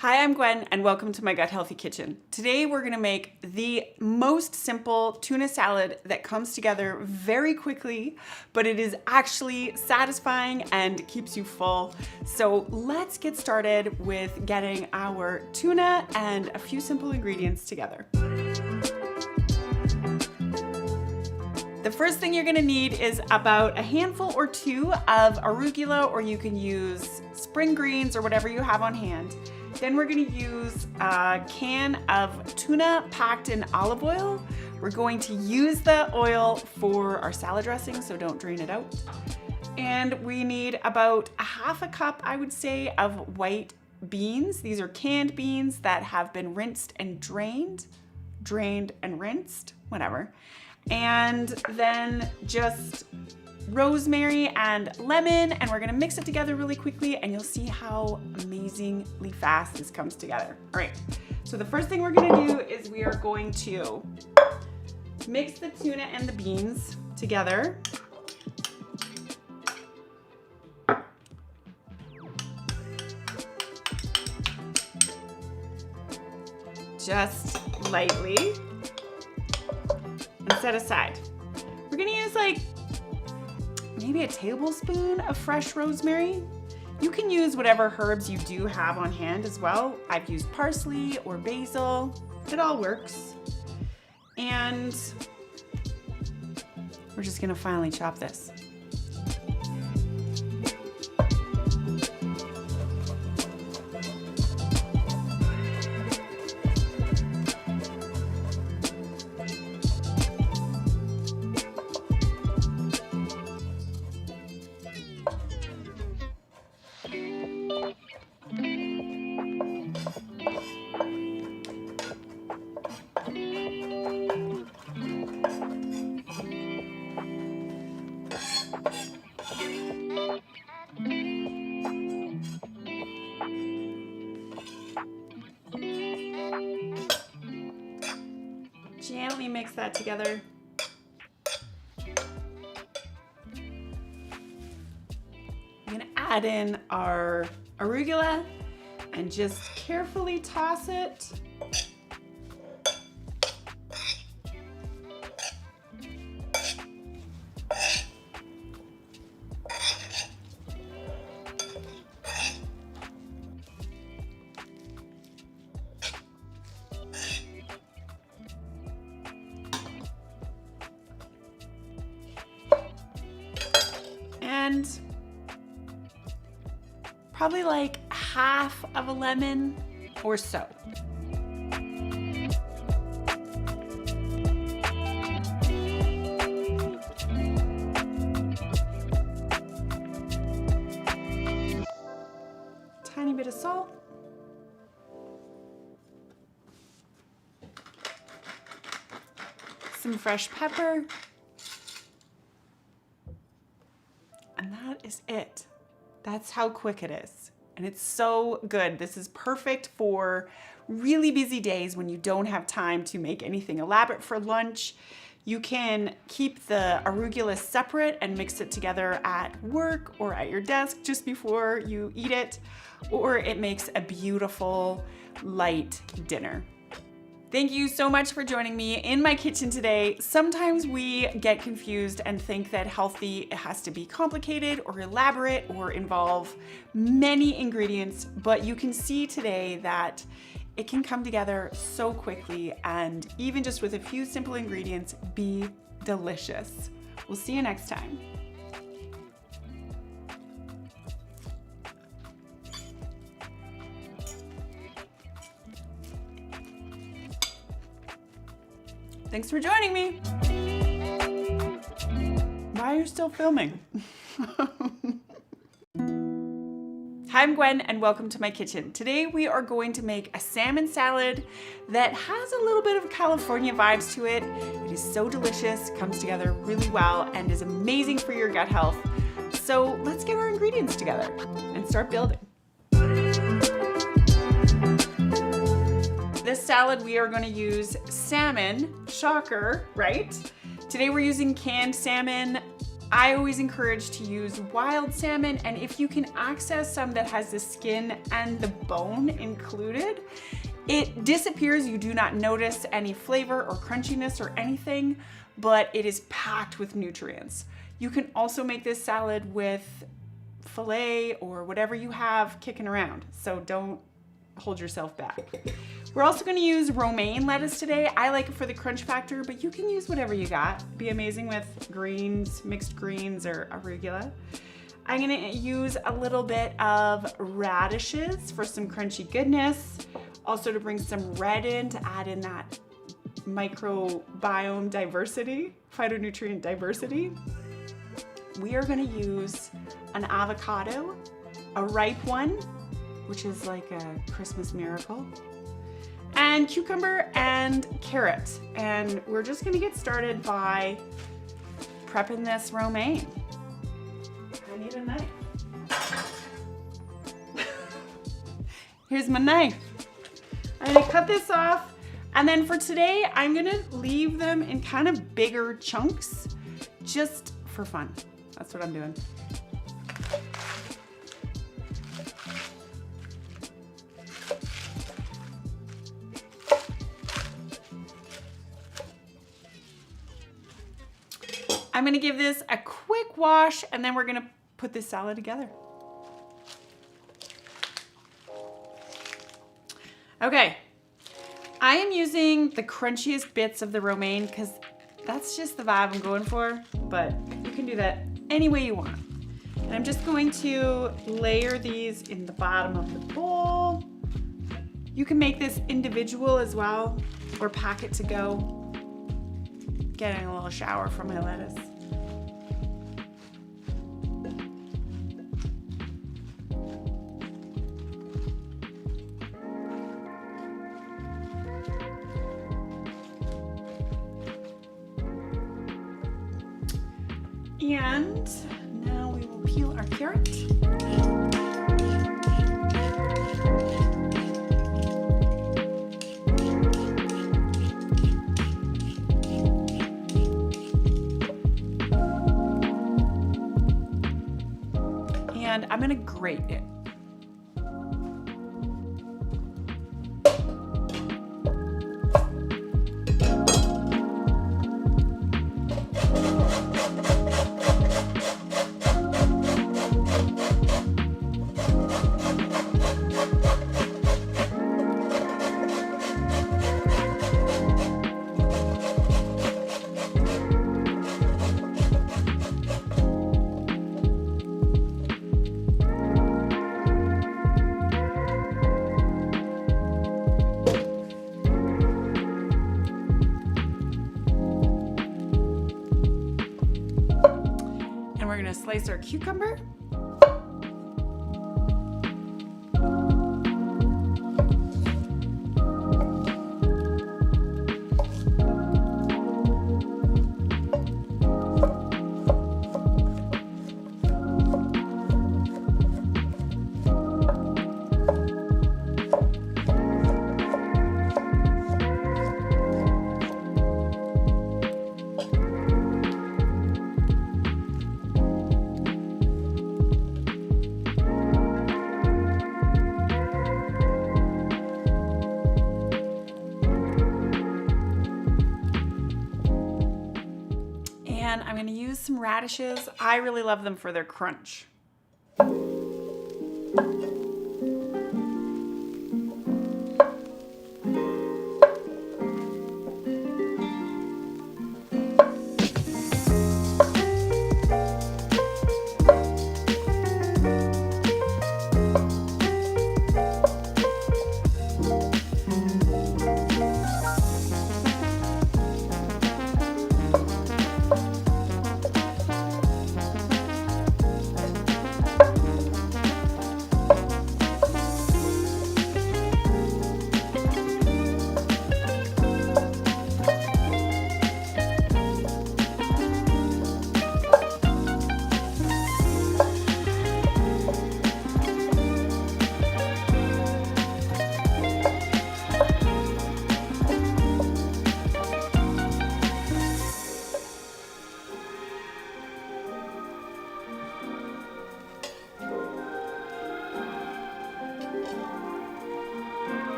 Hi, I'm Gwen and welcome to my Gut Healthy Kitchen. Today we're gonna make the most simple tuna salad that comes together very quickly, but it is actually satisfying and keeps you full. So let's get started with getting our tuna and a few simple ingredients together. The first thing you're gonna need is about a handful or two of arugula, or you can use spring greens or whatever you have on hand. Then we're gonna use a can of tuna packed in olive oil. We're going to use the oil for our salad dressing, so don't drain it out. And we need about a half a cup, I would say, of white beans. These are canned beans that have been rinsed and drained and rinsed, whatever. And then just rosemary and lemon, and we're gonna mix it together really quickly and you'll see how amazingly fast this comes together. All right, so the first thing we're gonna do is we are going to mix the tuna and the beans together. Just lightly and set aside. We're gonna use like maybe a tablespoon of fresh rosemary. You can use whatever herbs you do have on hand as well. I've used parsley or basil. It all works. And we're just gonna finely chop this. Gently mix that together. I'm gonna add in our arugula and just carefully toss it. And probably like half of a lemon or so. Tiny bit of salt. Some fresh pepper. And that is it. That's how quick it is. And it's so good. This is perfect for really busy days when you don't have time to make anything elaborate for lunch. You can keep the arugula separate and mix it together at work or at your desk just before you eat it, or it makes a beautiful light dinner. Thank you so much for joining me in my kitchen today. Sometimes we get confused and think that healthy has to be complicated or elaborate or involve many ingredients, but you can see today that it can come together so quickly and even just with a few simple ingredients, be delicious. We'll see you next time. Thanks for joining me. Why are you still filming? Hi, I'm Gwen and welcome to my kitchen. Today we are going to make a salmon salad that has a little bit of California vibes to it. It is so delicious, comes together really well, and is amazing for your gut health. So let's get our ingredients together and start building. This salad, we are going to use salmon. Shocker, right? Today we're using canned salmon. I always encourage to use wild salmon, and if you can access some that has the skin and the bone included, it disappears. You do not notice any flavor or crunchiness or anything, but it is packed with nutrients. You can also make this salad with filet or whatever you have kicking around, so don't hold yourself back. We're also going to use romaine lettuce today. I like it for the crunch factor, but you can use whatever you got. Be amazing with greens, mixed greens, or arugula. I'm going to use a little bit of radishes for some crunchy goodness. Also to bring some red in to add in that microbiome diversity, phytonutrient diversity. We are going to use an avocado, a ripe one, which is like a Christmas miracle, and cucumber and carrot. And we're just gonna get started by prepping this romaine. I need a knife. Here's my knife. I'm gonna cut this off, and then for today, I'm gonna leave them in kind of bigger chunks, just for fun. That's what I'm doing. I'm gonna give this a quick wash, and then we're gonna put this salad together. Okay, I am using the crunchiest bits of the romaine because that's just the vibe I'm going for, but you can do that any way you want. And I'm just going to layer these in the bottom of the bowl. You can make this individual as well, or pack it to go. Getting a little shower from my lettuce. And now we will peel our carrot. And I'm gonna grate it. We're gonna slice our cucumber. And I'm going to use some radishes. I really love them for their crunch.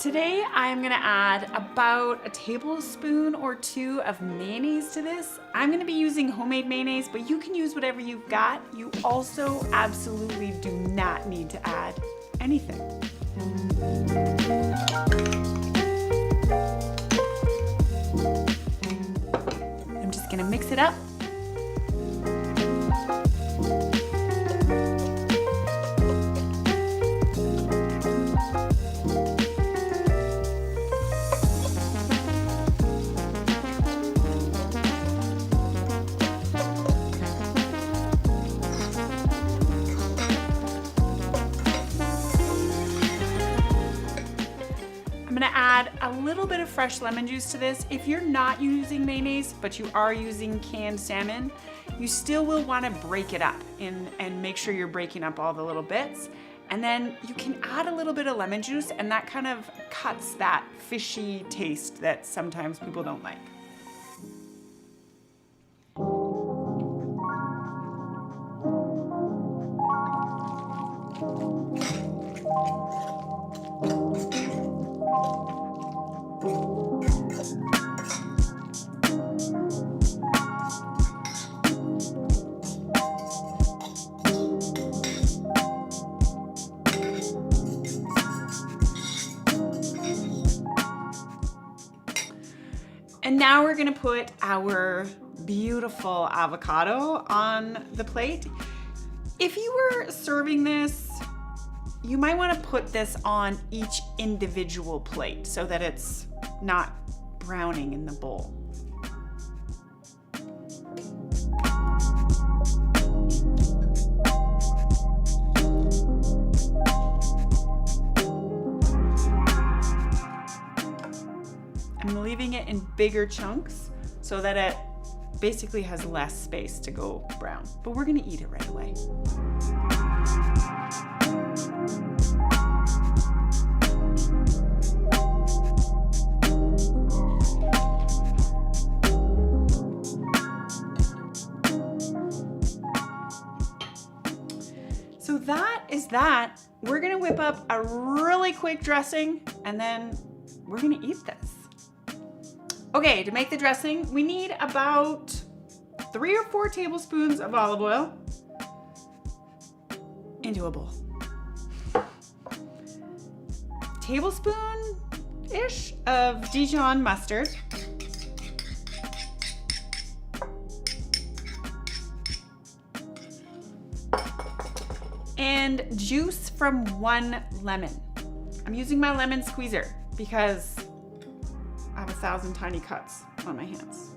Today I'm gonna add about a tablespoon or 2 of mayonnaise to this. I'm gonna be using homemade mayonnaise, but you can use whatever you've got. You also absolutely do not need to add anything. I'm just gonna mix it up. I'm gonna add a little bit of fresh lemon juice to this. If you're not using mayonnaise, but you are using canned salmon, you still will wanna break it up and make sure you're breaking up all the little bits. And then you can add a little bit of lemon juice, and that kind of cuts that fishy taste that sometimes people don't like. And now we're gonna put our beautiful avocado on the plate. If you were serving this, you might wanna put this on each individual plate so that it's not browning in the bowl. I'm leaving it in bigger chunks so that it basically has less space to go brown, but we're gonna eat it right away. So that is that. We're gonna whip up a really quick dressing and then we're gonna eat this. Okay, to make the dressing, we need about 3 or 4 tablespoons of olive oil into a bowl. Tablespoon-ish of Dijon mustard. And juice from 1 lemon. I'm using my lemon squeezer because I have 1,000 tiny cuts on my hands.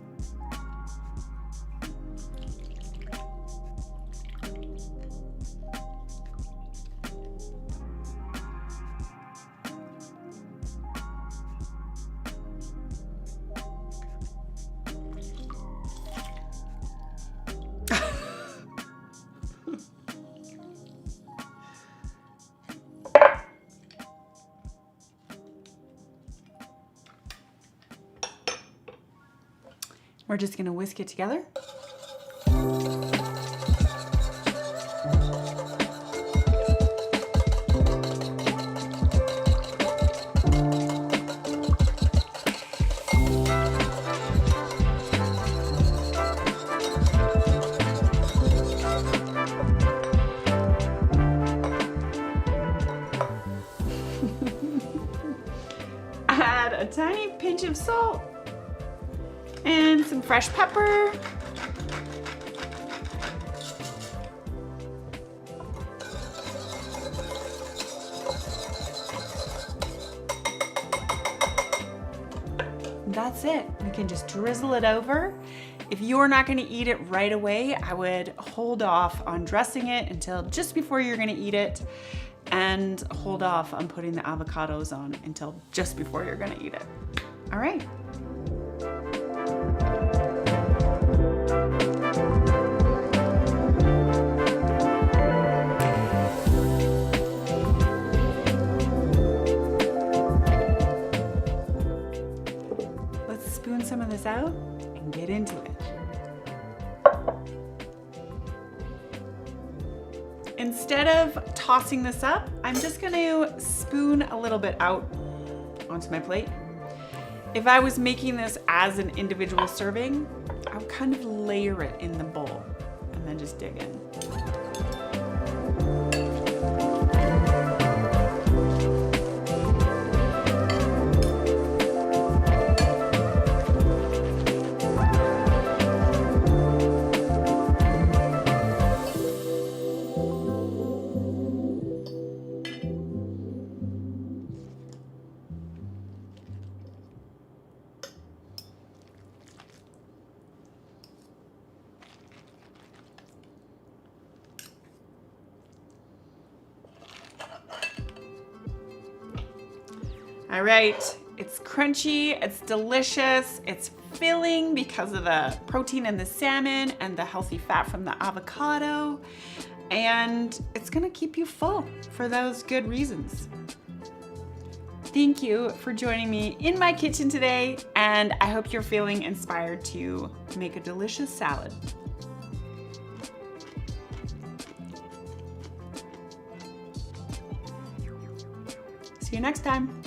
We're just gonna whisk it together. Add a tiny pinch of salt and some fresh pepper. That's it. We can just drizzle it over. If you're not gonna eat it right away, I would hold off on dressing it until just before you're gonna eat it, and hold off on putting the avocados on until just before you're gonna eat it. All right. Let's spoon some of this out and get into it. Instead of tossing this up, I'm just going to spoon a little bit out onto my plate. If I was making this as an individual serving, I would kind of layer it in the bowl and then just dig in. All right, it's crunchy, it's delicious, it's filling because of the protein in the salmon and the healthy fat from the avocado, and it's gonna keep you full for those good reasons. Thank you for joining me in my kitchen today, and I hope you're feeling inspired to make a delicious salad. See you next time.